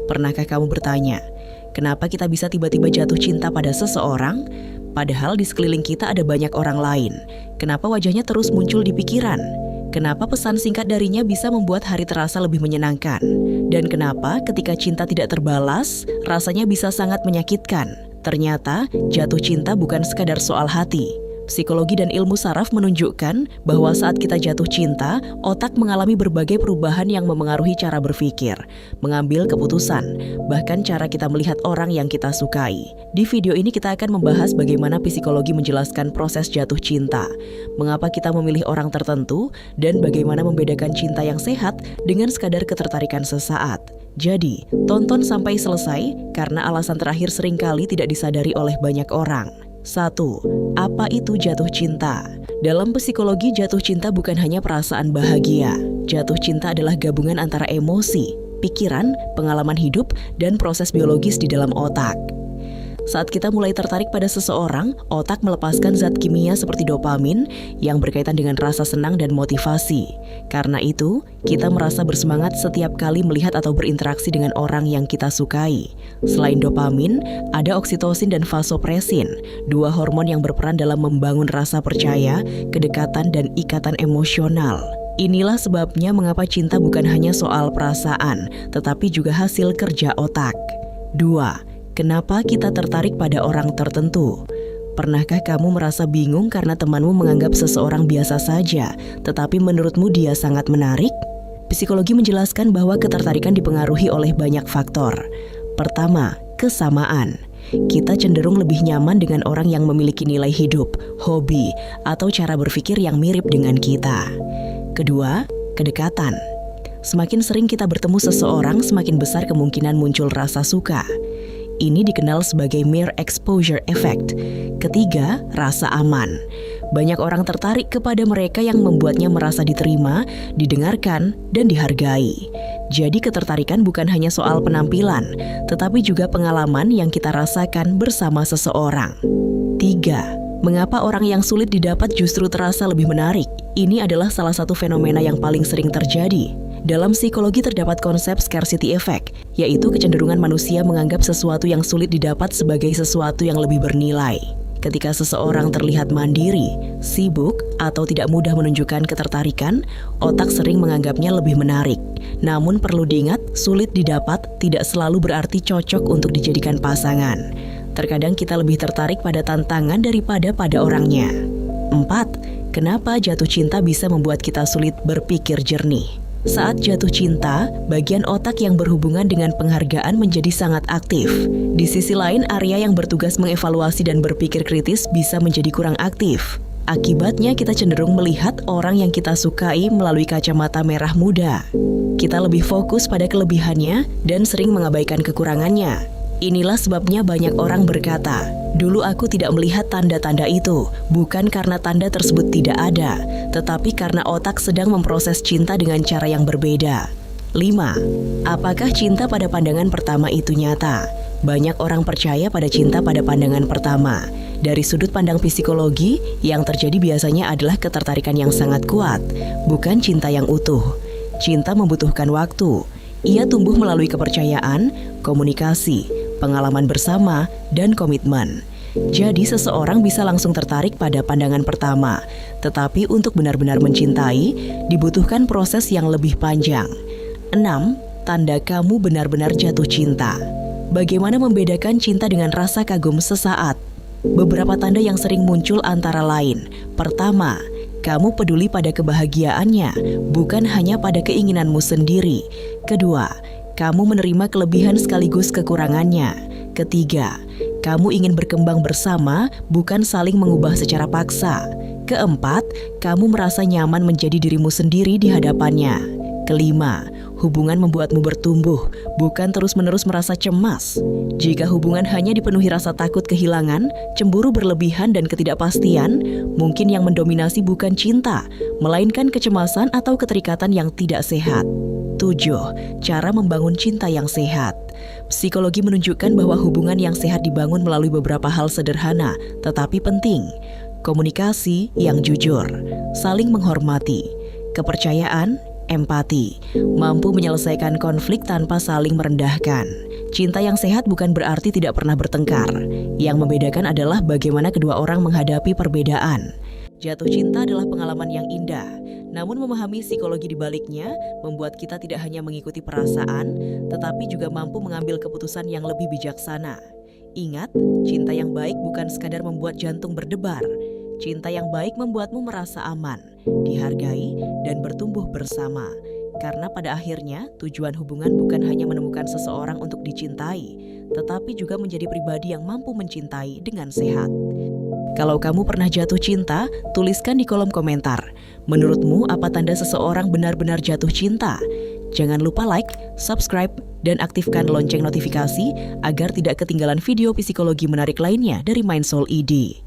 Pernahkah kamu bertanya, kenapa kita bisa tiba-tiba jatuh cinta pada seseorang? Padahal di sekeliling kita ada banyak orang lain. Kenapa wajahnya terus muncul di pikiran? Kenapa pesan singkat darinya bisa membuat hari terasa lebih menyenangkan? Dan kenapa ketika cinta tidak terbalas, rasanya bisa sangat menyakitkan? Ternyata jatuh cinta bukan sekadar soal hati. Psikologi dan ilmu saraf menunjukkan bahwa saat kita jatuh cinta, otak mengalami berbagai perubahan yang memengaruhi cara berpikir, mengambil keputusan, bahkan cara kita melihat orang yang kita sukai. Di video ini kita akan membahas bagaimana psikologi menjelaskan proses jatuh cinta, mengapa kita memilih orang tertentu, dan bagaimana membedakan cinta yang sehat dengan sekadar ketertarikan sesaat. Jadi, tonton sampai selesai karena alasan terakhir seringkali tidak disadari oleh banyak orang. 1. Apa itu jatuh cinta? Dalam psikologi, jatuh cinta bukan hanya perasaan bahagia. Jatuh cinta adalah gabungan antara emosi, pikiran, pengalaman hidup, dan proses biologis di dalam otak. Saat kita mulai tertarik pada seseorang, otak melepaskan zat kimia seperti dopamin yang berkaitan dengan rasa senang dan motivasi. Karena itu, kita merasa bersemangat setiap kali melihat atau berinteraksi dengan orang yang kita sukai. Selain dopamin, ada oksitosin dan vasopresin, dua hormon yang berperan dalam membangun rasa percaya, kedekatan, dan ikatan emosional. Inilah sebabnya mengapa cinta bukan hanya soal perasaan, tetapi juga hasil kerja otak. 2. Kenapa kita tertarik pada orang tertentu? Pernahkah kamu merasa bingung karena temanmu menganggap seseorang biasa saja, tetapi menurutmu dia sangat menarik? Psikologi menjelaskan bahwa ketertarikan dipengaruhi oleh banyak faktor. Pertama, kesamaan. Kita cenderung lebih nyaman dengan orang yang memiliki nilai hidup, hobi, atau cara berpikir yang mirip dengan kita. Kedua, kedekatan. Semakin sering kita bertemu seseorang, semakin besar kemungkinan muncul rasa suka. Ini dikenal sebagai mere exposure effect. Ketiga, rasa aman. Banyak orang tertarik kepada mereka yang membuatnya merasa diterima, didengarkan, dan dihargai. Jadi ketertarikan bukan hanya soal penampilan, tetapi juga pengalaman yang kita rasakan bersama seseorang. 3. Mengapa orang yang sulit didapat justru terasa lebih menarik? Ini adalah salah satu fenomena yang paling sering terjadi. Dalam psikologi terdapat konsep scarcity effect, yaitu kecenderungan manusia menganggap sesuatu yang sulit didapat sebagai sesuatu yang lebih bernilai. Ketika seseorang terlihat mandiri, sibuk, atau tidak mudah menunjukkan ketertarikan, otak sering menganggapnya lebih menarik. Namun perlu diingat, sulit didapat tidak selalu berarti cocok untuk dijadikan pasangan. Terkadang kita lebih tertarik pada tantangan daripada pada orangnya. 4. Kenapa jatuh cinta bisa membuat kita sulit berpikir jernih? Saat jatuh cinta, bagian otak yang berhubungan dengan penghargaan menjadi sangat aktif. Di sisi lain, area yang bertugas mengevaluasi dan berpikir kritis bisa menjadi kurang aktif. Akibatnya, kita cenderung melihat orang yang kita sukai melalui kacamata merah muda. Kita lebih fokus pada kelebihannya dan sering mengabaikan kekurangannya. Inilah sebabnya banyak orang berkata, "Dulu aku tidak melihat tanda-tanda itu, bukan karena tanda tersebut tidak ada, tetapi karena otak sedang memproses cinta dengan cara yang berbeda." 5. Apakah cinta pada pandangan pertama itu nyata? Banyak orang percaya pada cinta pada pandangan pertama. Dari sudut pandang psikologi, yang terjadi biasanya adalah ketertarikan yang sangat kuat, bukan cinta yang utuh. Cinta membutuhkan waktu. Ia tumbuh melalui kepercayaan, komunikasi, pengalaman bersama, dan komitmen. Jadi seseorang bisa langsung tertarik pada pandangan pertama, tetapi untuk benar-benar mencintai, dibutuhkan proses yang lebih panjang. 6. Tanda kamu benar-benar jatuh cinta. Bagaimana membedakan cinta dengan rasa kagum sesaat? Beberapa tanda yang sering muncul antara lain. Pertama, kamu peduli pada kebahagiaannya, bukan hanya pada keinginanmu sendiri. Kedua, kamu menerima kelebihan sekaligus kekurangannya. Ketiga, kamu ingin berkembang bersama, bukan saling mengubah secara paksa. Keempat, kamu merasa nyaman menjadi dirimu sendiri di hadapannya. Kelima, hubungan membuatmu bertumbuh, bukan terus-menerus merasa cemas. Jika hubungan hanya dipenuhi rasa takut kehilangan, cemburu berlebihan dan ketidakpastian, mungkin yang mendominasi bukan cinta, melainkan kecemasan atau keterikatan yang tidak sehat. 7. Cara membangun cinta yang sehat. Psikologi menunjukkan bahwa hubungan yang sehat dibangun melalui beberapa hal sederhana, tetapi penting. Komunikasi yang jujur, saling menghormati, kepercayaan, empati, mampu menyelesaikan konflik tanpa saling merendahkan. Cinta yang sehat bukan berarti tidak pernah bertengkar. Yang membedakan adalah bagaimana kedua orang menghadapi perbedaan. Jatuh cinta adalah pengalaman yang indah, namun memahami psikologi di baliknya membuat kita tidak hanya mengikuti perasaan, tetapi juga mampu mengambil keputusan yang lebih bijaksana. Ingat, cinta yang baik bukan sekadar membuat jantung berdebar. Cinta yang baik membuatmu merasa aman, dihargai, dan bertumbuh bersama. Karena pada akhirnya, tujuan hubungan bukan hanya menemukan seseorang untuk dicintai, tetapi juga menjadi pribadi yang mampu mencintai dengan sehat. Kalau kamu pernah jatuh cinta, tuliskan di kolom komentar. Menurutmu, apa tanda seseorang benar-benar jatuh cinta? Jangan lupa like, subscribe, dan aktifkan lonceng notifikasi agar tidak ketinggalan video psikologi menarik lainnya dari Mindsoul ID.